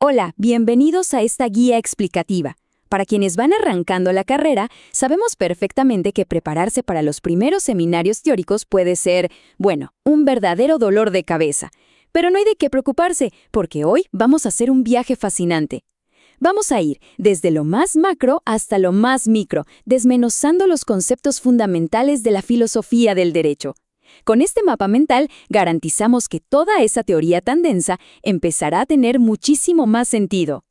Hola, bienvenidos a esta guía explicativa. Para quienes van arrancando la carrera, sabemos perfectamente que prepararse para los primeros seminarios teóricos puede ser, bueno, un verdadero dolor de cabeza. Pero no hay de qué preocuparse, porque hoy vamos a hacer un viaje fascinante. Vamos a ir desde lo más macro hasta lo más micro, desmenuzando los conceptos fundamentales de la filosofía del derecho. Con este mapa mental garantizamos que toda esa teoría tan densa empezará a tener muchísimo más sentido.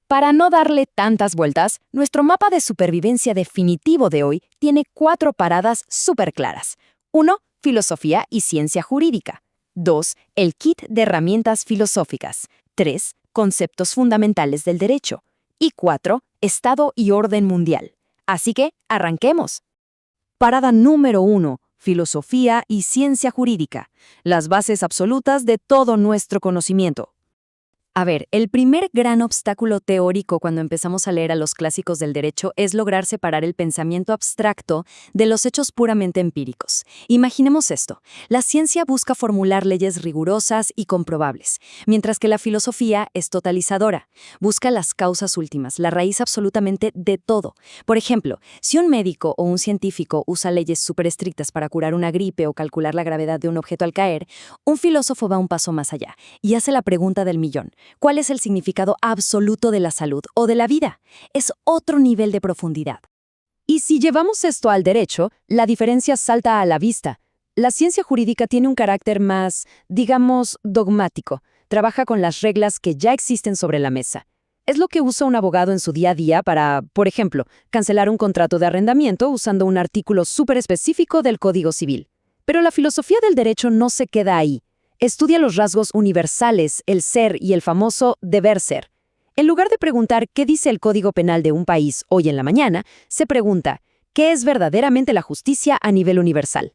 Para no darle tantas vueltas, nuestro mapa de supervivencia definitivo de hoy tiene 4 paradas súper claras. 1. Filosofía y ciencia jurídica. 2. El kit de herramientas filosóficas. 3. Conceptos fundamentales del derecho. Y 4. Estado y orden mundial. Así que, arranquemos. Parada número 1. Filosofía y ciencia jurídica. Las bases absolutas de todo nuestro conocimiento. A ver, el primer gran obstáculo teórico cuando empezamos a leer a los clásicos del derecho es lograr separar el pensamiento abstracto de los hechos puramente empíricos. Imaginemos esto: la ciencia busca formular leyes rigurosas y comprobables, mientras que la filosofía es totalizadora. Busca las causas últimas, la raíz absolutamente de todo. Por ejemplo, si un médico o un científico usa leyes súper estrictas para curar una gripe o calcular la gravedad de un objeto al caer, un filósofo va un paso más allá y hace la pregunta del millón: ¿cuál es el significado absoluto de la salud o de la vida? Es otro nivel de profundidad. Y si llevamos esto al derecho, la diferencia salta a la vista. La ciencia jurídica tiene un carácter más, digamos, dogmático. Trabaja con las reglas que ya existen sobre la mesa. Es lo que usa un abogado en su día a día para, por ejemplo, cancelar un contrato de arrendamiento usando un artículo súper específico del Código Civil. Pero la filosofía del derecho no se queda ahí. Estudia los rasgos universales, el ser y el famoso deber ser. En lugar de preguntar qué dice el Código Penal de un país hoy en la mañana, se pregunta ¿qué es verdaderamente la justicia a nivel universal?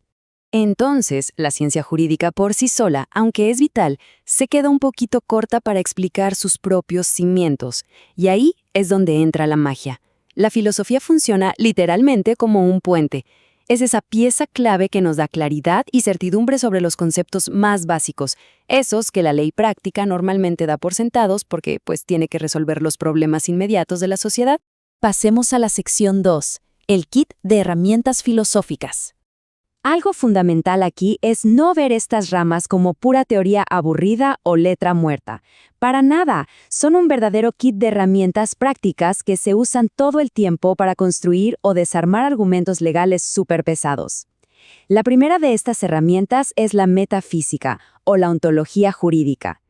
Entonces, la ciencia jurídica por sí sola, aunque es vital, se queda un poquito corta para explicar sus propios cimientos. Y ahí es donde entra la magia. La filosofía funciona literalmente como un puente. Es esa pieza clave que nos da claridad y certidumbre sobre los conceptos más básicos, esos que la ley práctica normalmente da por sentados porque tiene que resolver los problemas inmediatos de la sociedad. Pasemos a la sección 2, el kit de herramientas filosóficas. Algo fundamental aquí es no ver estas ramas como pura teoría aburrida o letra muerta. Para nada, son un verdadero kit de herramientas prácticas que se usan todo el tiempo para construir o desarmar argumentos legales súper pesados. La primera de estas herramientas es la metafísica o la ontología jurídica.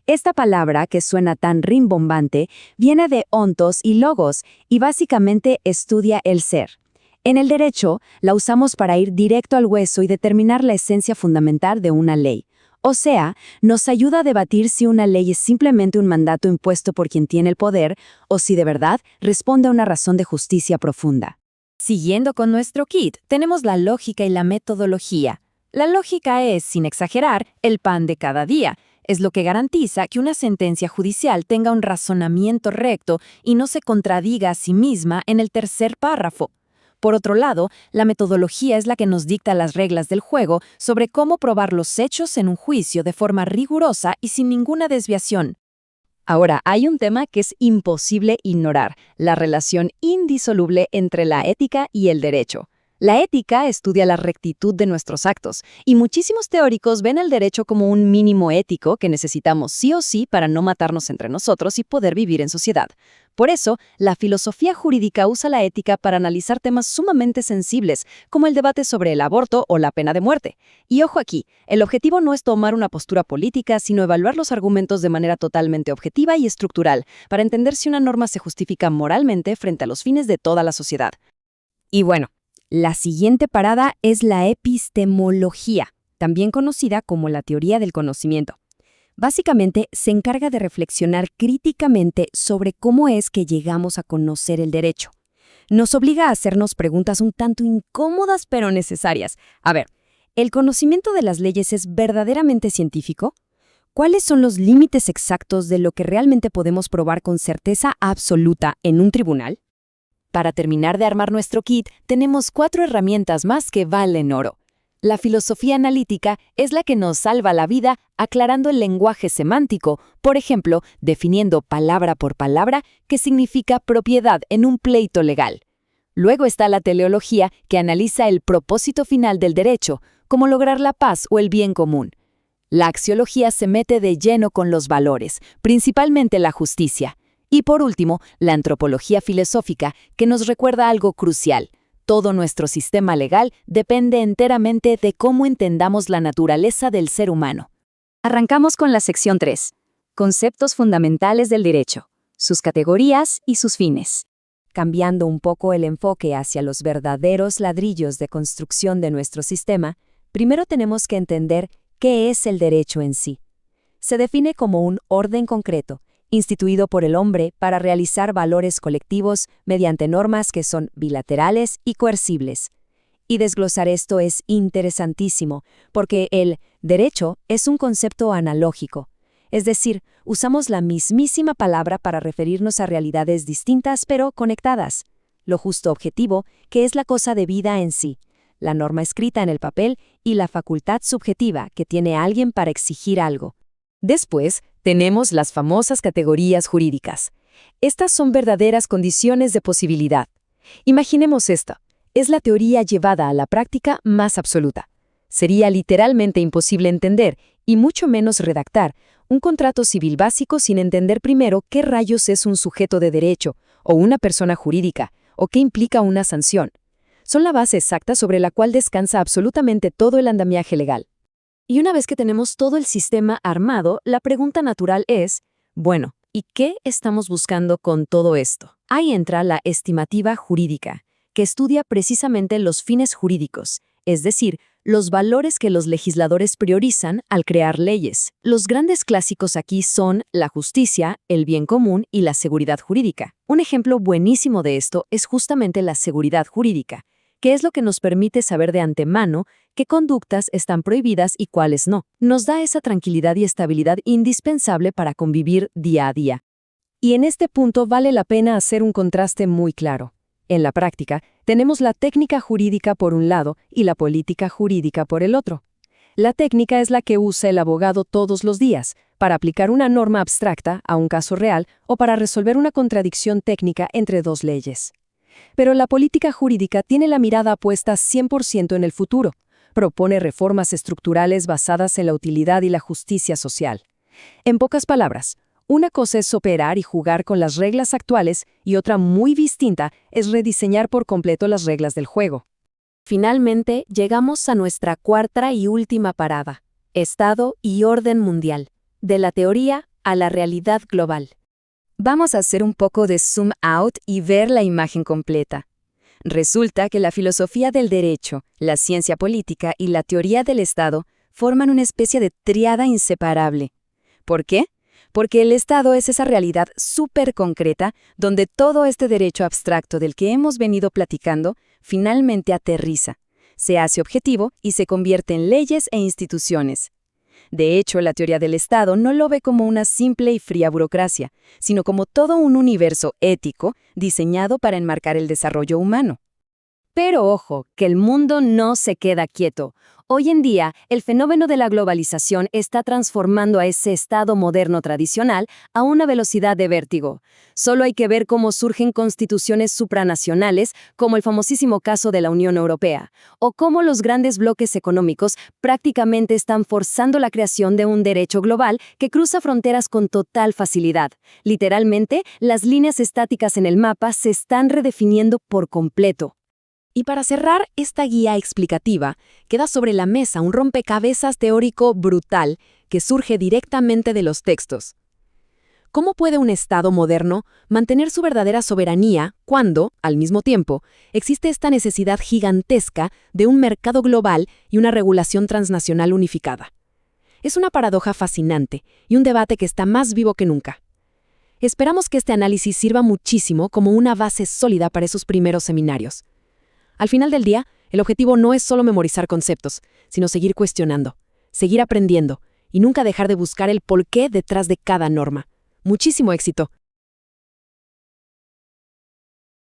Esta palabra, que suena tan rimbombante, viene de ontos y logos y básicamente estudia el ser. En el derecho, la usamos para ir directo al hueso y determinar la esencia fundamental de una ley. O sea, nos ayuda a debatir si una ley es simplemente un mandato impuesto por quien tiene el poder o si de verdad responde a una razón de justicia profunda. Siguiendo con nuestro kit, tenemos la lógica y la metodología. La lógica es, sin exagerar, el pan de cada día. Es lo que garantiza que una sentencia judicial tenga un razonamiento recto y no se contradiga a sí misma en el tercer párrafo. Por otro lado, la metodología es la que nos dicta las reglas del juego sobre cómo probar los hechos en un juicio de forma rigurosa y sin ninguna desviación. Ahora, hay un tema que es imposible ignorar: la relación indisoluble entre la ética y el derecho. La ética estudia la rectitud de nuestros actos, y muchísimos teóricos ven el derecho como un mínimo ético que necesitamos sí o sí para no matarnos entre nosotros y poder vivir en sociedad. Por eso, la filosofía jurídica usa la ética para analizar temas sumamente sensibles, como el debate sobre el aborto o la pena de muerte. Y ojo aquí, el objetivo no es tomar una postura política, sino evaluar los argumentos de manera totalmente objetiva y estructural, para entender si una norma se justifica moralmente frente a los fines de toda la sociedad. Y bueno, la siguiente parada es la epistemología, también conocida como la teoría del conocimiento. Básicamente, se encarga de reflexionar críticamente sobre cómo es que llegamos a conocer el derecho. Nos obliga a hacernos preguntas un tanto incómodas pero necesarias. A ver, ¿el conocimiento de las leyes es verdaderamente científico? ¿Cuáles son los límites exactos de lo que realmente podemos probar con certeza absoluta en un tribunal? Para terminar de armar nuestro kit, tenemos 4 herramientas más que valen oro. La filosofía analítica es la que nos salva la vida aclarando el lenguaje semántico, por ejemplo, definiendo palabra por palabra qué significa propiedad en un pleito legal. Luego está la teleología, que analiza el propósito final del derecho, como lograr la paz o el bien común. La axiología se mete de lleno con los valores, principalmente la justicia. Y por último, la antropología filosófica, que nos recuerda algo crucial. Todo nuestro sistema legal depende enteramente de cómo entendamos la naturaleza del ser humano. Arrancamos con la sección 3. Conceptos fundamentales del derecho, sus categorías y sus fines. Cambiando un poco el enfoque hacia los verdaderos ladrillos de construcción de nuestro sistema, primero tenemos que entender qué es el derecho en sí. Se define como un orden concreto, instituido por el hombre para realizar valores colectivos mediante normas que son bilaterales y coercibles. Y desglosar esto es interesantísimo, porque el derecho es un concepto analógico, es decir, usamos la mismísima palabra para referirnos a realidades distintas pero conectadas. Lo justo objetivo, que es la cosa debida en sí, la norma escrita en el papel y la facultad subjetiva que tiene alguien para exigir algo. Después, tenemos las famosas categorías jurídicas. Estas son verdaderas condiciones de posibilidad. Imaginemos esto. Es la teoría llevada a la práctica más absoluta. Sería literalmente imposible entender, y mucho menos redactar, un contrato civil básico sin entender primero qué rayos es un sujeto de derecho, o una persona jurídica, o qué implica una sanción. Son la base exacta sobre la cual descansa absolutamente todo el andamiaje legal. Y una vez que tenemos todo el sistema armado, la pregunta natural es, bueno, ¿y qué estamos buscando con todo esto? Ahí entra la estimativa jurídica, que estudia precisamente los fines jurídicos, es decir, los valores que los legisladores priorizan al crear leyes. Los grandes clásicos aquí son la justicia, el bien común y la seguridad jurídica. Un ejemplo buenísimo de esto es justamente la seguridad jurídica, que es lo que nos permite saber de antemano qué conductas están prohibidas y cuáles no. Nos da esa tranquilidad y estabilidad indispensable para convivir día a día. Y en este punto vale la pena hacer un contraste muy claro. En la práctica, tenemos la técnica jurídica por un lado y la política jurídica por el otro. La técnica es la que usa el abogado todos los días para aplicar una norma abstracta a un caso real o para resolver una contradicción técnica entre dos leyes. Pero la política jurídica tiene la mirada puesta 100% en el futuro. Propone reformas estructurales basadas en la utilidad y la justicia social. En pocas palabras, una cosa es operar y jugar con las reglas actuales y otra muy distinta es rediseñar por completo las reglas del juego. Finalmente, llegamos a nuestra cuarta y última parada, Estado y orden mundial, de la teoría a la realidad global. Vamos a hacer un poco de zoom out y ver la imagen completa. Resulta que la filosofía del derecho, la ciencia política y la teoría del Estado forman una especie de tríada inseparable. ¿Por qué? Porque el Estado es esa realidad súper concreta donde todo este derecho abstracto del que hemos venido platicando finalmente aterriza, se hace objetivo y se convierte en leyes e instituciones. De hecho, la teoría del Estado no lo ve como una simple y fría burocracia, sino como todo un universo ético diseñado para enmarcar el desarrollo humano. Pero ojo, que el mundo no se queda quieto. Hoy en día, el fenómeno de la globalización está transformando a ese Estado moderno tradicional a una velocidad de vértigo. Solo hay que ver cómo surgen constituciones supranacionales, como el famosísimo caso de la Unión Europea, o cómo los grandes bloques económicos prácticamente están forzando la creación de un derecho global que cruza fronteras con total facilidad. Literalmente, las líneas estáticas en el mapa se están redefiniendo por completo. Y para cerrar esta guía explicativa, queda sobre la mesa un rompecabezas teórico brutal que surge directamente de los textos. ¿Cómo puede un Estado moderno mantener su verdadera soberanía cuando, al mismo tiempo, existe esta necesidad gigantesca de un mercado global y una regulación transnacional unificada? Es una paradoja fascinante y un debate que está más vivo que nunca. Esperamos que este análisis sirva muchísimo como una base sólida para esos primeros seminarios. Al final del día, el objetivo no es solo memorizar conceptos, sino seguir cuestionando, seguir aprendiendo y nunca dejar de buscar el porqué detrás de cada norma. Muchísimo éxito.